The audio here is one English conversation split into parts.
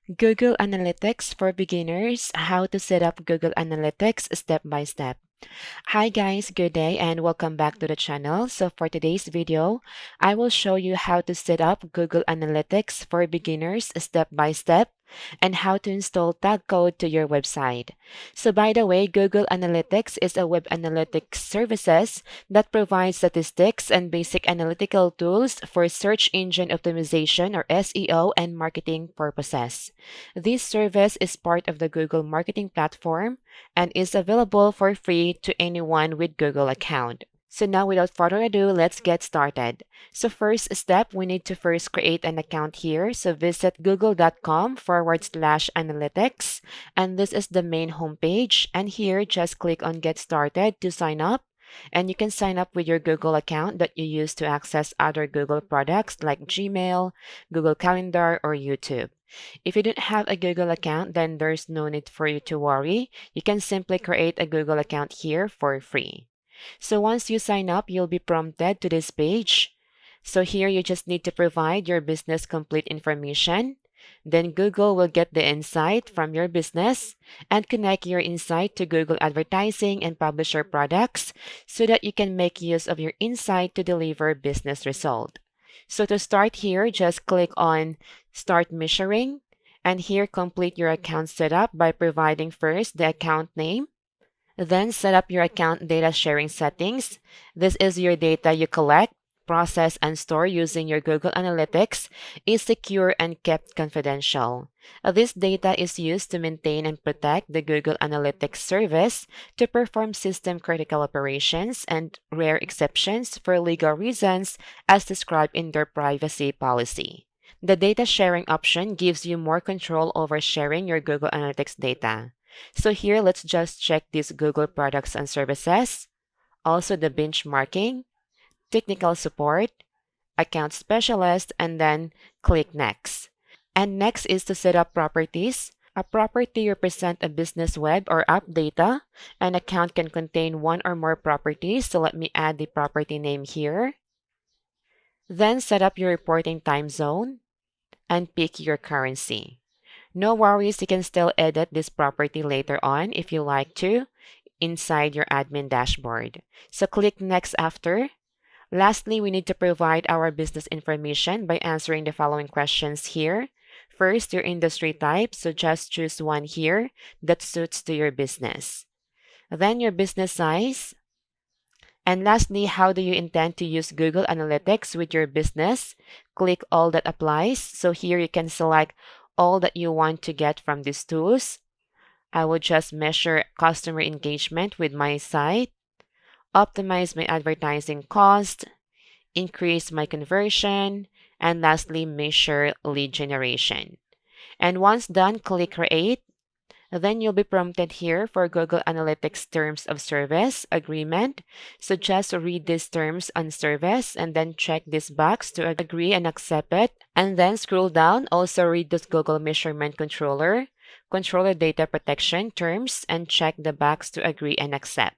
Google Analytics for beginners, how to set up Google Analytics step by step. Hi guys, good day and welcome back to the channel. So for today's video, I will show you how to set up Google Analytics for beginners step by step and how to install tag code to your website. So by the way, Google Analytics is a web analytics services that provides statistics and basic analytical tools for search engine optimization or SEO and marketing purposes. This service is part of the Google Marketing Platform and is available for free to anyone with Google account. So now without further ado, let's get started. So first step, we need to first create an account here. So visit google.com/analytics and this is the main homepage. And here just click on get started to sign up. And you can sign up with your Google account that you use to access other Google products like Gmail, Google Calendar, or YouTube. If you don't have a Google account, then there's no need for you to worry. You can simply create a Google account here for free. So once you sign up, you'll be prompted to this page. So here you just need to provide your business complete information. Then Google will get the insight from your business and connect your insight to Google advertising and publisher products so that you can make use of your insight to deliver business result. So to start here, just click on Start Measuring and here complete your account setup by providing first the account name. Then set up your account data sharing settings. This is your data you collect, process, and store using your Google Analytics is secure and kept confidential. This data is used to maintain and protect the Google Analytics service to perform system critical operations and rare exceptions for legal reasons as described in their privacy policy. The data sharing option gives you more control over sharing your Google Analytics data. So here, let's just check these Google products and services, also the benchmarking, technical support, account specialist, and then click next. And next is to set up properties. A property represents a business web or app data. An account can contain one or more properties, so let me add the property name here. Then set up your reporting time zone and pick your currency. No worries, you can still edit this property later on if you like to inside your admin dashboard. So click next after. Lastly, we need to provide our business information by answering the following questions here. First, your industry type, so just choose one here that suits to your business. Then your business size. And lastly, how do you intend to use Google Analytics with your business? Click all that applies. So here you can select all that you want to get from these tools. I will just measure customer engagement with my site, optimize my advertising cost, increase my conversion, and lastly, measure lead generation. And once done, click Create. Then you'll be prompted here for Google Analytics Terms of Service Agreement. So just read these terms on service and then check this box to agree and accept it. And then scroll down, also read this Google Measurement Controller, Controller Data Protection Terms, and check the box to agree and accept.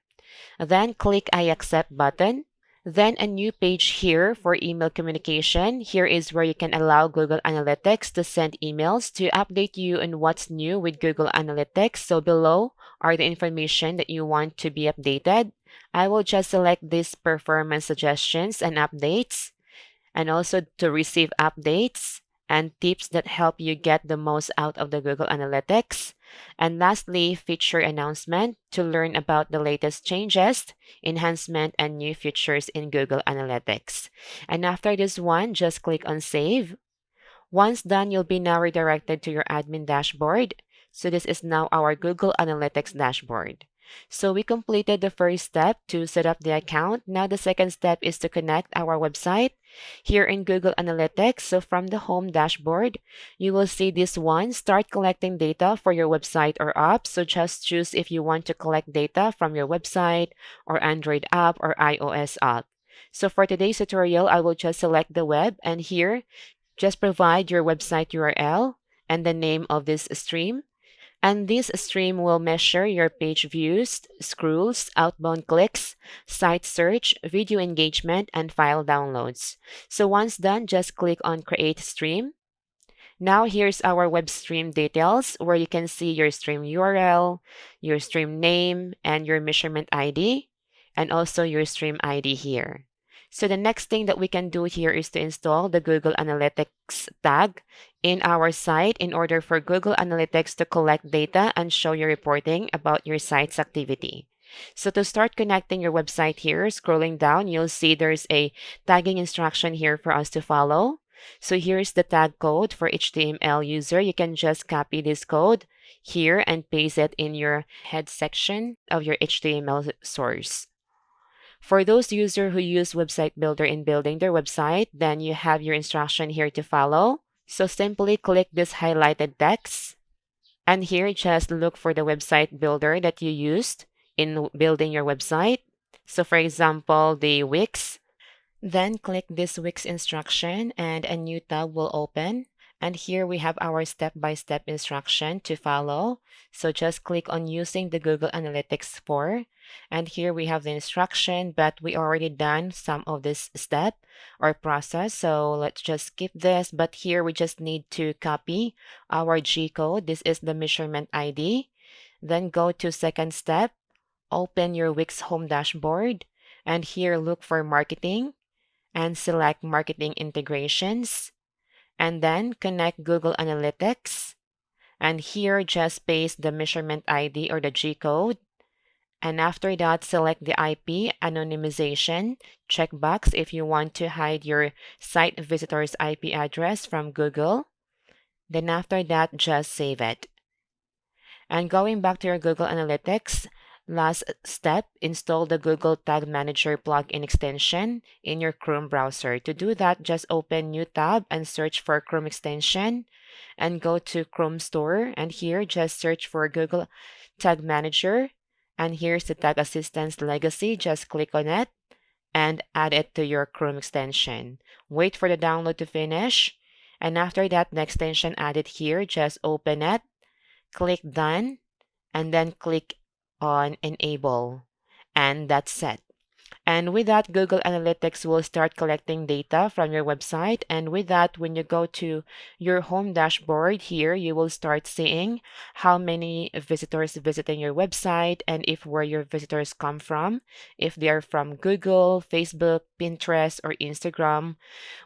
Then click I accept button. Then a new page here for email communication. Here is where you can allow Google Analytics to send emails to update you on what's new with Google Analytics. So below are the information that you want to be updated. I will just select these performance suggestions and updates, and also to receive updates and tips that help you get the most out of the Google Analytics. And lastly, feature announcement to learn about the latest changes, enhancement, and new features in Google Analytics. And after this one, just click on Save. Once done, you'll be now redirected to your admin dashboard. So this is now our Google Analytics dashboard. So we completed the first step to set up the account. Now the second step is to connect our website here in Google Analytics. So from the home dashboard, you will see this one, start collecting data for your website or app. So just choose if you want to collect data from your website or Android app or iOS app. So for today's tutorial, I will just select the web and here, just provide your website URL and the name of this stream. And this stream will measure your page views, scrolls, outbound clicks, site search, video engagement, and file downloads. So once done, just click on Create Stream. Now here's our web stream details where you can see your stream URL, your stream name, and your measurement ID, and also your stream ID here. So the next thing that we can do here is to install the Google Analytics tag in our site in order for Google Analytics to collect data and show you reporting about your site's activity. So to start connecting your website here, scrolling down, you'll see there's a tagging instruction here for us to follow. So here's the tag code for HTML user. You can just copy this code here and paste it in your head section of your HTML source. For those users who use Website Builder in building their website, then you have your instruction here to follow. So simply click this highlighted text, and here just look for the website builder that you used in building your website. So for example, the Wix. Then click this Wix instruction and a new tab will open. And here we have our step-by-step instruction to follow. So just click on using the Google Analytics 4. And here we have the instruction, but we already done some of this step or process. So let's just skip this. But here we just need to copy our G code. This is the measurement ID. Then go to second step, open your Wix home dashboard. And here look for marketing and select marketing integrations, and then connect Google Analytics, and here just paste the measurement ID or the G code, and after that select the IP anonymization checkbox if you want to hide your site visitor's IP address from Google. Then after that just save it. And going back to your Google Analytics, last step, install the Google Tag Manager plugin extension in your Chrome browser. To do that, just open new tab and search for Chrome extension and go to Chrome Store. And here, just search for Google Tag Manager. And here's the Tag Assistance Legacy. Just click on it and add it to your Chrome extension. Wait for the download to finish. And after that, the extension added here, just open it, click Done, and then click on Enable, and that's it. And with that, Google Analytics will start collecting data from your website. And with that, when you go to your home dashboard here, you will start seeing how many visitors visiting your website and if where your visitors come from, if they are from Google, Facebook, Pinterest, or Instagram,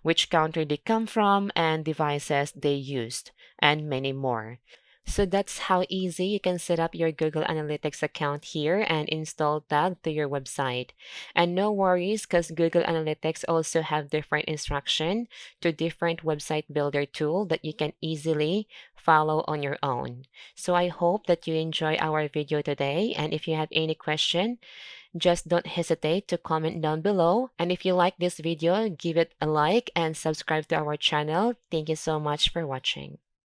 which country they come from, and devices they used, and many more. So that's how easy you can set up your Google Analytics account here and install tag to your website. And no worries, because Google Analytics also have different instruction to different website builder tool that you can easily follow on your own. So I hope that you enjoy our video today. And if you have any question, just don't hesitate to comment down below. And if you like this video, give it a like and subscribe to our channel. Thank you so much for watching.